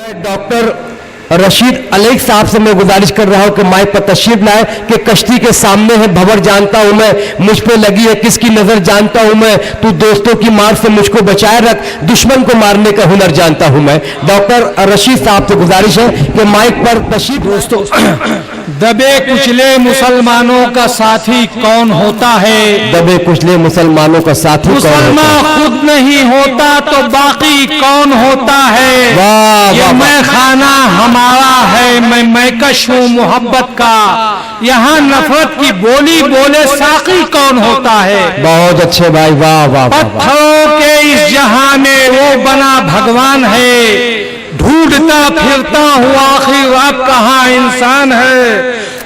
मैं डॉक्टर रशीद अलैक साहब से मैं गुजारिश कर रहा हूं कि माइक पर तशरीफ लाए कि कश्ती के सामने है भंवर जानता हूं मैं, मुझ पे लगी है किसकी नजर जानता हूं मैं, तू दोस्तों की मार से मुझको बचाए रख, दुश्मन को मारने का हुनर जानता हूं मैं। डॉक्टर रशीद साहब से गुजारिश है कि माइक पर तशरीफ। दोस्तों, दबे कुचले मुसलमानों का साथी कौन होता है? दबे कुचले मुसलमानों का साथी मुसलमान खुद नहीं होता तो बाकी कौन होता है? ये मैं खाना हमारा है, मैं मैकश हूँ मोहब्बत का, यहाँ नफरत की बोली बोले साकी कौन होता है? बहुत अच्छे भाई, वाह वाह। पत्थरों के इस जहां में वो बना भगवान है, ढूंढता फिरता हूँ आखिर अब कहाँ इंसान है।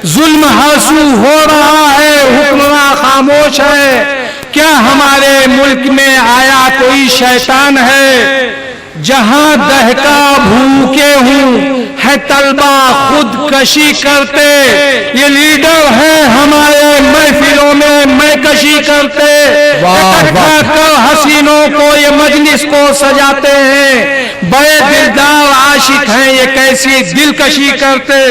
जुल्म हासू हो रहा है, हुक्मरान खामोश है, क्या हमारे मुल्क में आया कोई शैतान है? जहां दहका भूखे हूँ है तलबा खुदकशी करते, ये लीडर है हमारे महफिलों में मैकशी करते, इकट्ठा कर हसीनों को ये मजलिस को सजाते हैं, बड़े दिलदार आशिक हैं ये कैसी दिलकशी करते।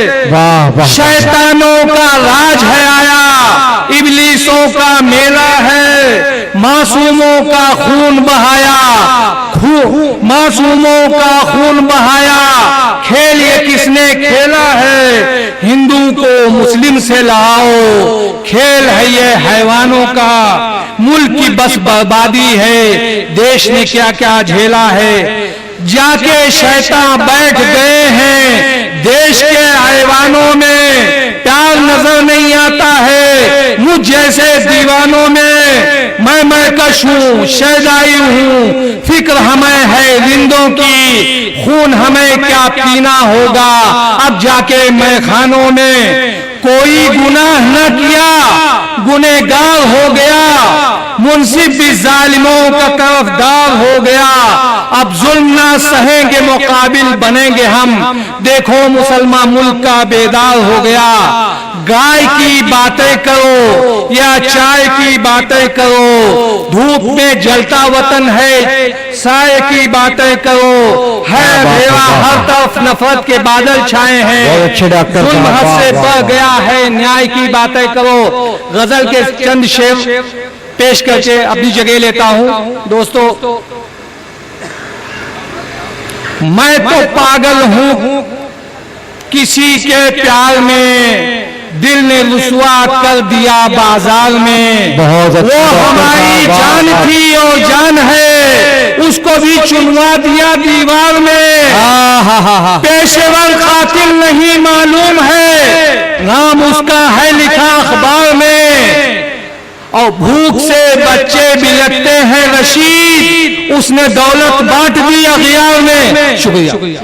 शैतानों का राज है आया, इबलीसों का मेला है, मासूमों का खून बहाया, मासूमों का खून बहाया, खेल ये किसने खेला है? हिंदू को मुस्लिम से लाओ, खेल है ये हैवानों का, मुल्क की बस बर्बादी है, देश ने क्या क्या झेला है। जाके शैतान बैठ गए हैं देश के ऐवानों में, प्यार नजर नहीं आता है मुझ जैसे दीवानों में, मैं मैकश हूँ शहजाई हूँ, फिक्र हमें है रिंदों की, खून हमें क्या पीना होगा अब जाके मैखानों में। कोई गुनाह न किया गुनहगार हो गया, मुंसिफ भी जालिमों का तरफदार हो गया, अब जुल्म ना सहेंगे मुकाबिल बनेंगे हम, देखो मुसलमान मुल्क का बेदार हो गया। गाय की बातें करो या चाय की बातें करो, धूप में जलता वतन है, साए की बातें करो, है भेवा हर तरफ नफरत के बादल छाए हैं, जुल्म हद से बढ़ गया है, न्याय की बातें करो। गजल के चंद शेर पेश करके अपनी जगह लेता हूं। दोस्तों, मैं तो पागल हूं किसी के प्यार में, दिल ने रुसवा कर दिया बाजार में, वो हमारी जान थी और जान है, उसको भी चुनवा दिया दीवार में। पेशेवर कातिल नहीं मालूम है, नाम उसका है लिखा अखबार में, और भूख से बच्चे बिलखते हैं रशीद, उसने दौलत बांट दी अखियार में। शुक्रिया।